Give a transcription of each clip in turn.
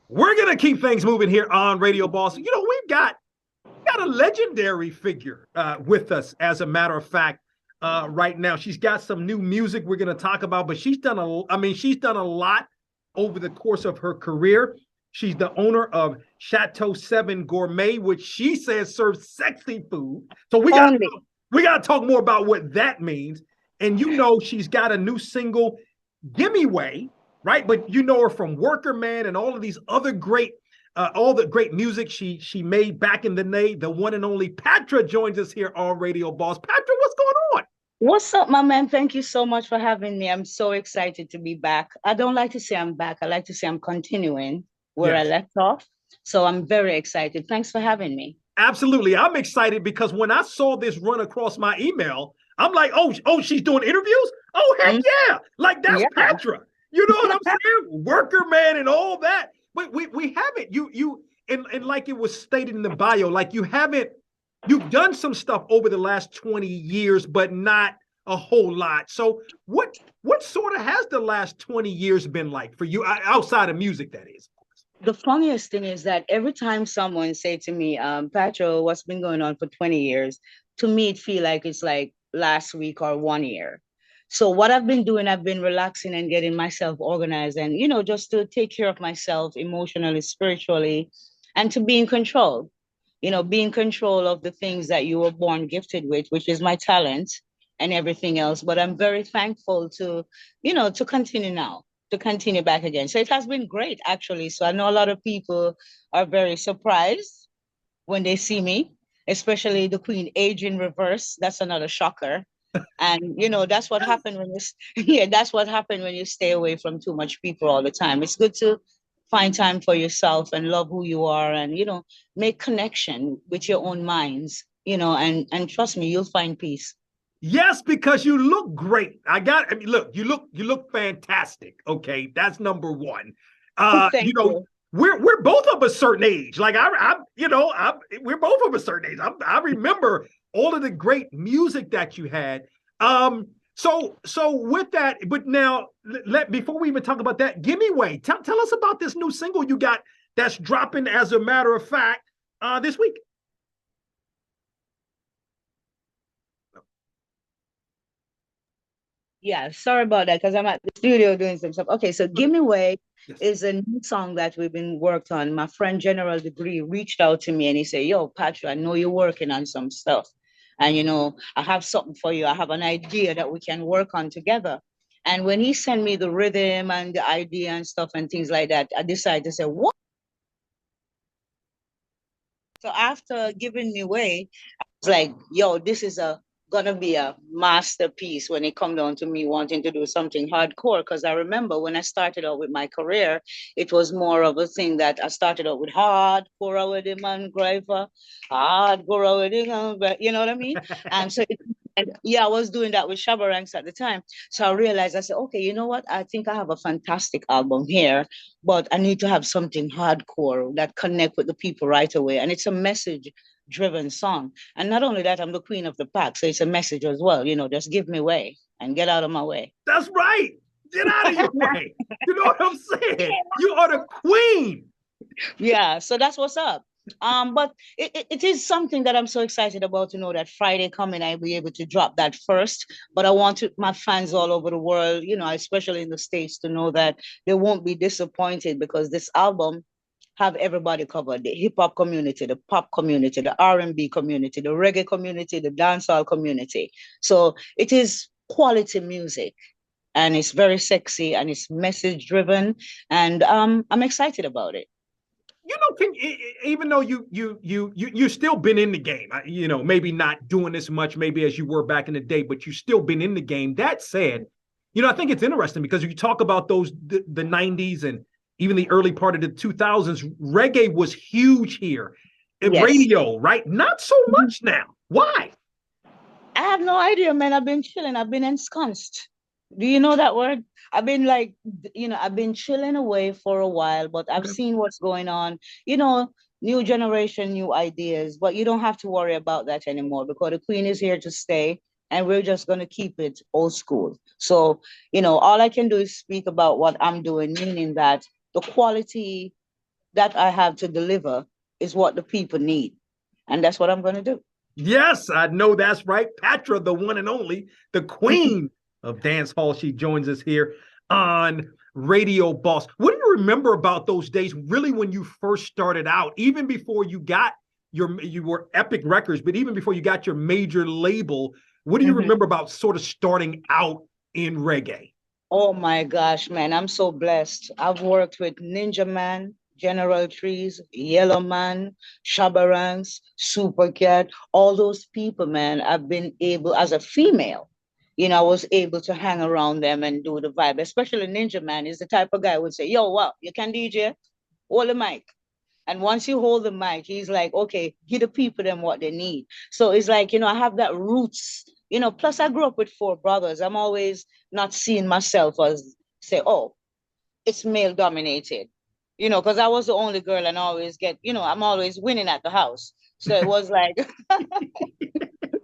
We're gonna keep things moving here on Radio Boss. We've got a legendary figure with us, as a matter of fact. Right now, she's got some new music we're gonna talk about, but she's done a lot over the course of her career. She's the owner of Chateau 7 Gourmet, which she says serves sexy food. So Only. we got to talk more about what that means. And she's got a new single, Gimme Way, right? But you know her from Worker Man and all of these other all the great music she made back in the day. The one and only Patra joins us here on Radio Boss. Patra, what's going on? What's up, my man? Thank you so much for having me. I'm so excited to be back. I don't like to say I'm back. I like to say I'm continuing where I Yes, left off. So I'm very excited. Thanks for having me. absolutely. I'm excited because when I saw this run across my email, I'm like, oh, she's doing interviews? Oh, heck Mm, yeah. Like, that's yeah. Patra. You know what I'm saying? Worker Man and all that. But we haven't. And like it was stated in the bio, like you've done some stuff over the last 20 years, but not a whole lot. So what sort of has the last 20 years been like for you outside of music, that is? The funniest thing is that every time someone say to me, Patro, what's been going on for 20 years? To me, it feel like it's like last week or 1 year. So what I've been doing, I've been relaxing and getting myself organized and, just to take care of myself emotionally, spiritually, and to be in control. Be in control of the things that you were born gifted with, which is my talent and everything else. But I'm very thankful to continue now, to continue back again. So it has been great, actually. So I know a lot of people are very surprised when they see me, especially the Queen age in reverse. That's another shocker. And that's what happened when yeah, that's what happened when you stay away from too much people all the time. It's good to find time for yourself and love who you are and make connection with your own minds, and trust me, you'll find peace. Yes, because you look great. Look, you look fantastic. Okay, that's number one. Uh, you Thank know, you. we're both of a certain age. Like we're both of a certain age. I remember all of the great music that you had. So with that, but now let before we even talk about that, give me way. Tell us about this new single you got that's dropping, as a matter of fact, this week. Yeah, sorry about that because I'm at the studio doing some stuff. Okay, so Give Me Way Yes. is a new song that we've been worked on. My friend General Degree reached out to me and he said, Yo, Patrick, I know you're working on some stuff. And I have something for you. I have an idea that we can work on together. And when he sent me the rhythm and the idea and stuff and things like that, I decided to say, what? So after giving me way, it's like, yo, this is a gonna be a masterpiece when it come down to me wanting to do something hardcore. Because I remember when I started out with my career, it was more of a thing that I started out with hardcore with the man driver, hardcore with the you know what I mean? And so and yeah, I was doing that with Shabba Ranks at the time. So I realized I said, okay, you know what? I think I have a fantastic album here, but I need to have something hardcore that connect with the people right away. And it's a message driven song. And not only that, I'm the queen of the pack. So it's a message as well, just give me way and get out of my way. That's right. Get out of your way. You know what I'm saying? You are the queen. Yeah, so that's what's up. But it is something that I'm so excited about to know that Friday coming, I'll be able to drop that first. But I want my fans all over the world, especially in the States, to know that they won't be disappointed because this album have everybody covered: the hip hop community, the pop community, the R&B community, the reggae community, the dancehall community. So it is quality music and it's very sexy and it's message driven and I'm excited about it. Even though you still been in the game, maybe not doing this much, maybe as you were back in the day, but you still been in the game. That said, I think it's interesting because you talk about the 90s and even the early part of the 2000s. Reggae was huge here, Yes. radio, right? Not so much now. Why? I have no idea, man. I've been chilling. I've been ensconced. Do you know that word? I've been like, I've been chilling away for a while, but I've Okay. seen what's going on. New generation, new ideas, but you don't have to worry about that anymore because the queen is here to stay and we're just going to keep it old school. So, all I can do is speak about what I'm doing, meaning that the quality that I have to deliver is what the people need. And that's what I'm going to do. Yes, I know that's right. Patra, the one and only, the queen of dance hall. She joins us here on Radio Boss. What do you remember about those days, really, when you first started out, even before you got you were Epic Records, but even before you got your major label? What do you remember about sort of starting out in reggae? Oh my gosh, man, I'm so blessed. I've worked with Ninja Man, General Trees, Yellow Man, Shabarangs, Super Cat, all those people, man. I've been able, as a female, I was able to hang around them and do the vibe. Especially Ninja Man is the type of guy who would say, yo, wow, you can DJ? Hold the mic. And once you hold the mic, he's like, okay, give the people them what they need. So it's like, I have that roots, plus I grew up with four brothers. I'm always not seeing myself as say, oh, it's male dominated, because I was the only girl and always get, I'm always winning at the house. So it was like,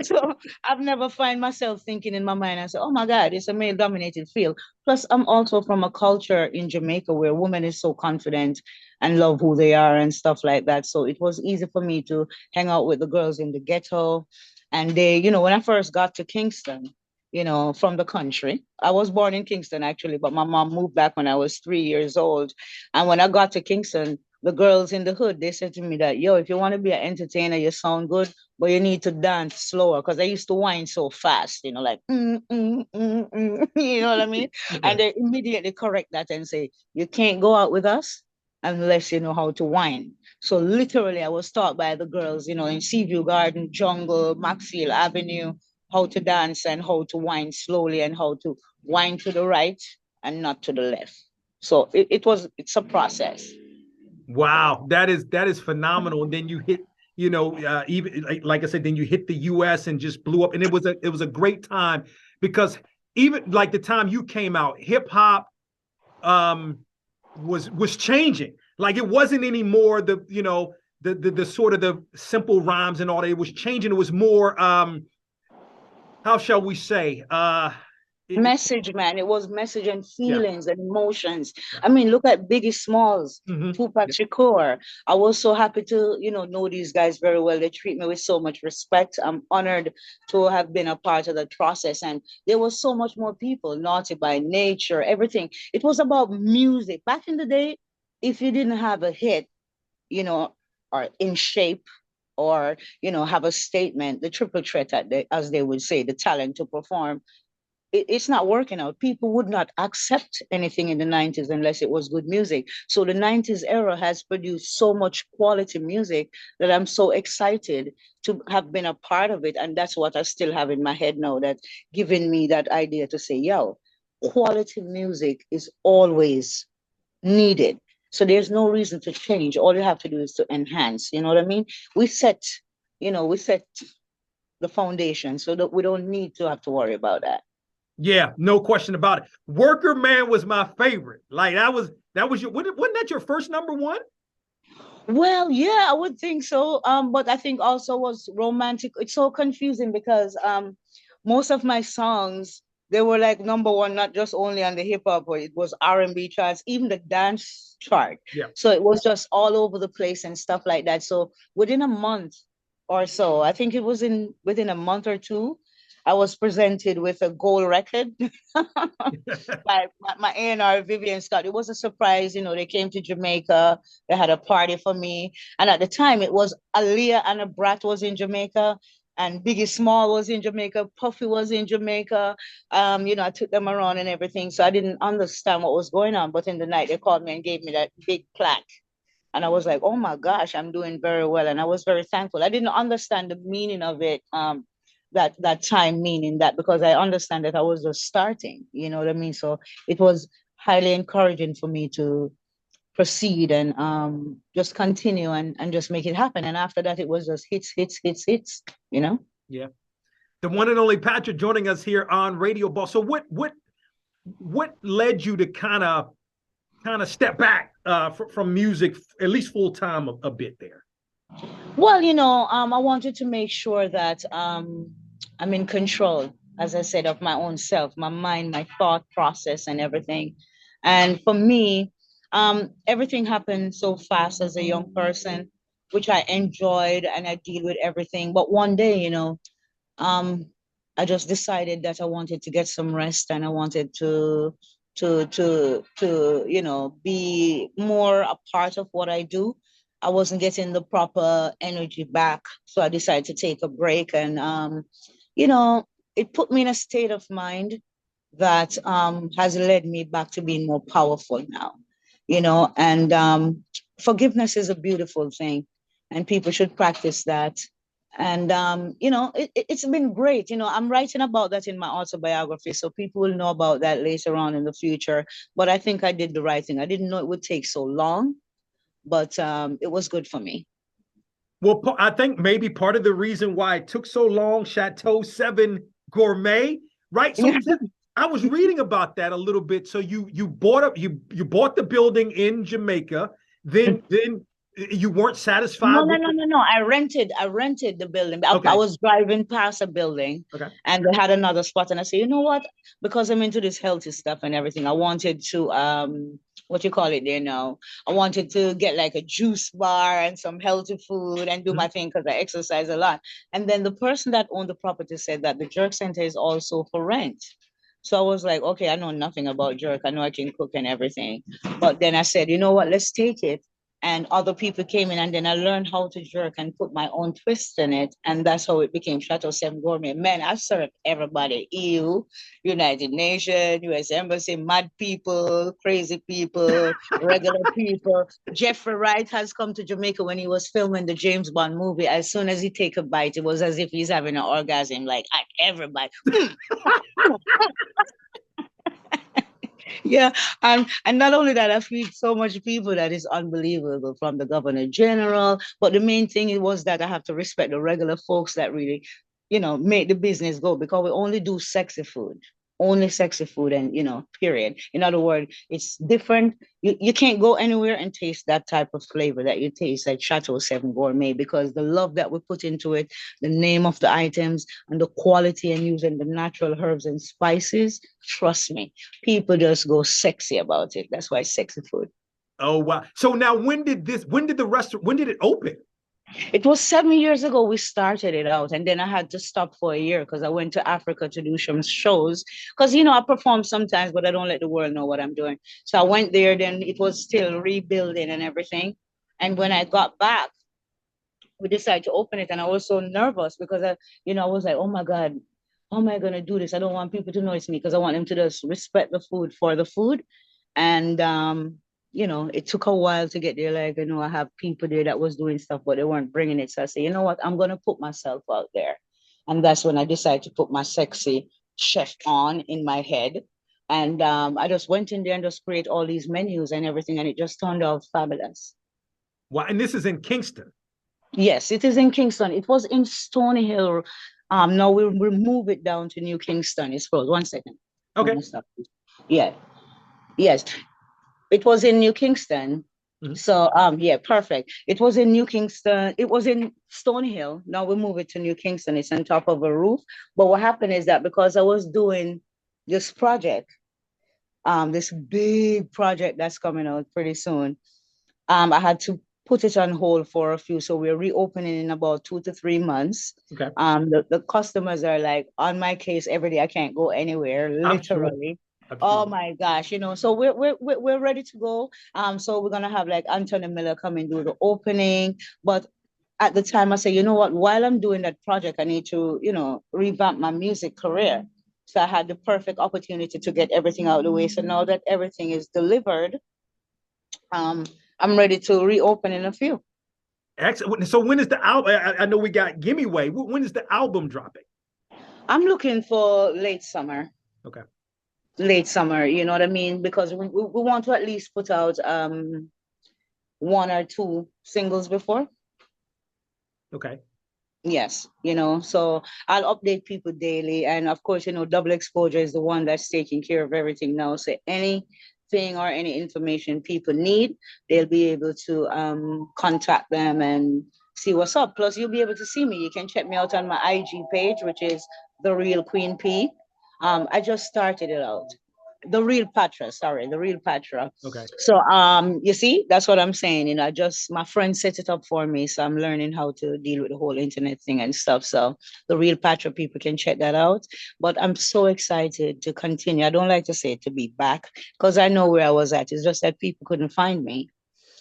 so I've never find myself thinking in my mind, I say, oh my God, it's a male dominated field. Plus, I'm also from a culture in Jamaica where women is so confident and love who they are and stuff like that. So it was easy for me to hang out with the girls in the ghetto. And they, when I first got to Kingston, from the country, I was born in Kingston actually, but my mom moved back when I was 3 years old. And when I got to Kingston, the girls in the hood, they said to me that, yo, if you want to be an entertainer, you sound good, but you need to dance slower. Because I used to whine so fast, like, you know what I mean? Yeah. And they immediately correct that and say, you can't go out with us unless you know how to whine. So literally, I was taught by the girls, in Seaview Garden, Jungle, Maxfield Avenue, how to dance and how to whine slowly and how to whine to the right and not to the left. So it's a process. Wow, that is phenomenal. And then you hit, even like I said, then you hit the U.S. and just blew up. And it was a great time because even like the time you came out, hip hop was changing. Like it wasn't anymore the sort of the simple rhymes and all that. It was changing. It was more how shall we say message, man. It was message and feelings and emotions. I mean, look at Biggie Smalls, Tupac Shakur. I was so happy to, know these guys very well. They treat me with so much respect. I'm honored to have been a part of the process. And there was so much more people, Naughty by Nature, everything. It was about music. Back in the day, if you didn't have a hit, or in shape, or have a statement, the triple threat, as they would say, the talent to perform, it's not working out. People would not accept anything in the 90s unless it was good music. So the 90s era has produced so much quality music that I'm so excited to have been a part of it. And that's what I still have in my head now, that's giving me that idea to say, yo, quality music is always needed. So there's no reason to change. All you have to do is to enhance. You know what I mean? We set the foundation so that we don't need to have to worry about that. Yeah, no question about it. Worker Man was my favorite. Like that was wasn't that your first number one? Well, yeah, I would think so. But I think also was romantic. It's so confusing because most of my songs, they were like number one, not just only on the hip hop, but it was R&B charts, even the dance chart. Yeah. So it was just all over the place and stuff like that. So within a month or so, I think it was within a month or two, I was presented with a gold record by my A&R Vivian Scott. It was a surprise. They came to Jamaica. They had a party for me. And at the time, it was Aaliyah and a Brat was in Jamaica. And Biggie Small was in Jamaica. Puffy was in Jamaica. I took them around and everything. So I didn't understand what was going on. But in the night, they called me and gave me that big plaque. And I was like, oh my gosh, I'm doing very well. And I was very thankful. I didn't understand the meaning of it. That time, meaning that, because I understand that I was just starting, you know what I mean? So it was highly encouraging for me to proceed and just continue and just make it happen. And after that, it was just hits, Yeah. The one and only Patra joining us here on Radio Boss. So what led you to kind of step back from music, at least full time a bit there? Well, I wanted to make sure that I'm in control, as I said, of my own self, my mind, my thought process and everything. And for me, Everything happened so fast as a young person, which I enjoyed, and I deal with everything. But one day, um, I just decided that I wanted to get some rest, and I wanted to be more a part of what I do. I wasn't getting the proper energy back, so I decided to take a break, and you know, it put me in a state of mind that has led me back to being more powerful now, and forgiveness is a beautiful thing, and people should practice that. And it's been great. I'm writing about that in my autobiography, so people will know about that later on in the future. But I think I did the right thing. I didn't know it would take so long, but it was good for me. Well, I think maybe part of the reason why it took so long, Chateau 7 Gourmet, right? So I was reading about that a little bit. So you bought the building in Jamaica, then you weren't satisfied with No. I rented the building. I was driving past a building, and they had another spot, and I said, you know what? Because I'm into this healthy stuff and everything, I wanted to what you call it there now? I wanted to get like a juice bar and some healthy food and do my thing because I exercise a lot. And then the person that owned the property said that the jerk center is also for rent. So I was like, okay, I know nothing about jerk. I know I can cook and everything. But then I said, you know what, let's take it. And other people came in, and then I learned how to jerk and put my own twist in it. And that's how it became Chateau 7 Gourmet. Man, I served everybody: EU, United Nations, US Embassy, mad people, crazy people, regular people. Jeffrey Wright has come to Jamaica when he was filming the James Bond movie. As soon as he take a bite, it was as if he's having an orgasm, like everybody. Yeah, and not only that, I feed so much people that is unbelievable, from the governor general. But the main thing was that I have to respect the regular folks that really, make the business go, because we only do sexy food, and period. In other words, it's different. You can't go anywhere and taste that type of flavor that you taste at Chateau 7 Gourmet, because the love that we put into it, the name of the items, and the quality, and using the natural herbs and spices. Trust me, people just go sexy about it. That's why it's sexy food. Oh wow. So now when did it open? It was 7 years ago we started it out, and then I had to stop for a year because I went to Africa to do some shows. Because I perform sometimes, but I don't let the world know what I'm doing. So I went there. Then it was still rebuilding and everything. And when I got back, we decided to open it, and I was so nervous because I was like, oh my God, how am I gonna do this? I don't want people to notice me, because I want them to just respect the food for the food. And it took a while to get there. Like, I have people there that was doing stuff, but they weren't bringing it. So I said, you know what, I'm gonna put myself out there. And that's when I decided to put my sexy chef on in my head. And I just went in there and just create all these menus and everything, and it just turned out fabulous. Wow, and this is in Kingston. Yes, it is in Kingston. It was in Stony Hill. Now we'll move it down to New Kingston. It's closed. 1 second. Okay. Yeah. Yes. It was in New Kingston. Mm-hmm. So yeah, perfect. It was in New Kingston. It was in Stony Hill. Now we move it to New Kingston. It's on top of a roof. But what happened is that because I was doing this project, this big project that's coming out pretty soon, I had to put it on hold for a few. So we're reopening in about 2 to 3 months. Okay. The customers are like on my case every day. I can't go anywhere, literally. Sure. Oh my gosh, so we're ready to go. So we're gonna have like Anthony Miller come and do the opening. But at the time I say, you know what, while I'm doing that project, I need to, revamp my music career. So I had the perfect opportunity to get everything out of the way. So now that everything is delivered, I'm ready to reopen in a few. Excellent. So when is the album? I know we got Gimme Way. When is the album dropping? I'm looking for late summer. Okay. Late summer, you know what I mean? Because we want to at least put out 1 or 2 singles before. Okay. Yes, so I'll update people daily. And of course, Double Exposure is the one that's taking care of everything now. So anything or any information people need, they'll be able to contact them and see what's up. Plus, you'll be able to see me. You can check me out on my IG page, which is The Real Queen P. I just started it out. The real Patra, sorry, the real Patra. Okay. So you see, that's what I'm saying. You know, I just my friend set it up for me. So I'm learning how to deal with the whole internet thing and stuff. So the real Patra people can check that out. But I'm so excited to continue. I don't like to say it, to be back, because I know where I was at. It's just that people couldn't find me.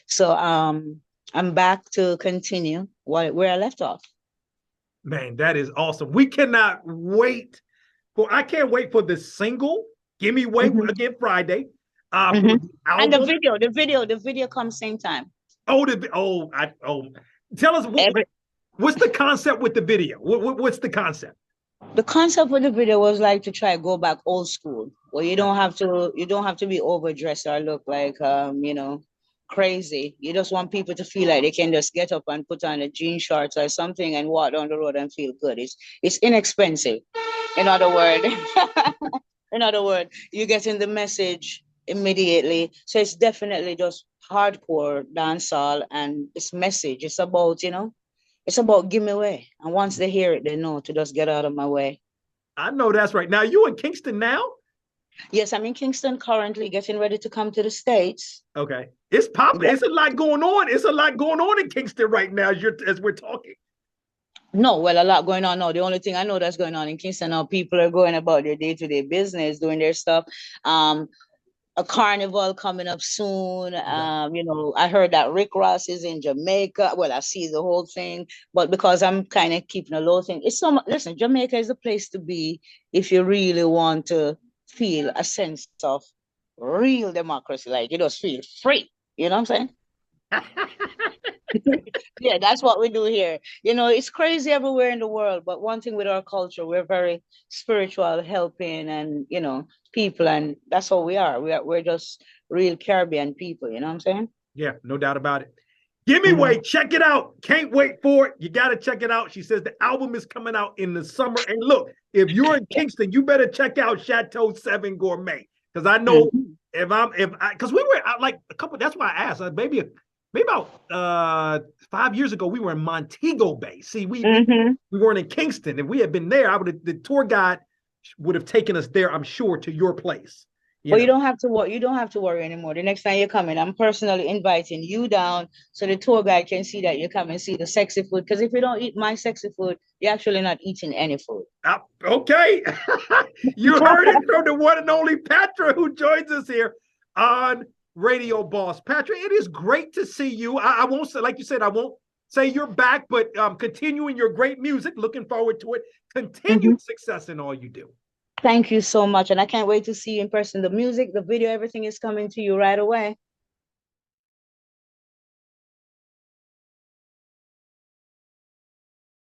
So I'm back to continue where I left off. Man, that is awesome. We cannot wait I can't wait for the single. Give Me Way again Friday. For the And album. the video comes same time. Tell us what's the concept with the video? What's the concept? The concept of the video was like to try go back old school, where you don't have to be overdressed or look like you know, crazy. You just want people to feel like they can just get up and put on a jean shorts or something and walk down the road and feel good. It's inexpensive. In other words, you're getting the message immediately. So it's definitely just hardcore dancehall, and it's message. It's about, you know, it's about give me way. And once they hear it, they know to just get out of my way. I know that's right. Now, you in Kingston now? Yes, I'm in Kingston currently, getting ready to come to the States. Okay. It's popping. Yeah. It's a lot going on. It's a lot going on in Kingston right now as we're talking. No, well, a lot going on now. The only thing I know that's going on in Kingston now, people are going about their day-to-day business, doing their stuff. A carnival coming up soon. You know, I heard that Rick Ross is in Jamaica. Well, I see the whole thing, but because I'm kind of keeping a low thing, it's so much. Listen, Jamaica is the place to be if you really want to feel a sense of real democracy. Like, you just feel free. You know what I'm saying? Yeah, that's what we do here. You know, it's crazy everywhere in the world, but one thing with our culture, we're very spiritual, helping, and you know, people, and that's what we are. We're just real Caribbean people. You know what I'm saying? Yeah, no doubt about it. Give me way. Check it out. Can't wait for it. You got to check it out. She says the album is coming out in the summer. And look, if you're in Kingston, you better check out Chateau 7 Gourmet, because I know because we were like a couple. That's why I asked. Maybe about 5 years ago, we were in Montego Bay. See, we weren't in Kingston. If we had been there, the tour guide would have taken us there, I'm sure, to your place. You don't have to worry. You don't have to worry anymore. The next time you're coming, I'm personally inviting you down so the tour guide can see that you come and see the sexy food. Because if you don't eat my sexy food, you're actually not eating any food. Okay. You heard it from the one and only Patra, who joins us here on Radio Boss. Patra, it is great to see you. I won't say, like you said, I won't say you're back, but continuing your great music. Looking forward to it. Continued success in all you do. Thank you so much. And I can't wait to see you in person. The music, the video, everything is coming to you right away.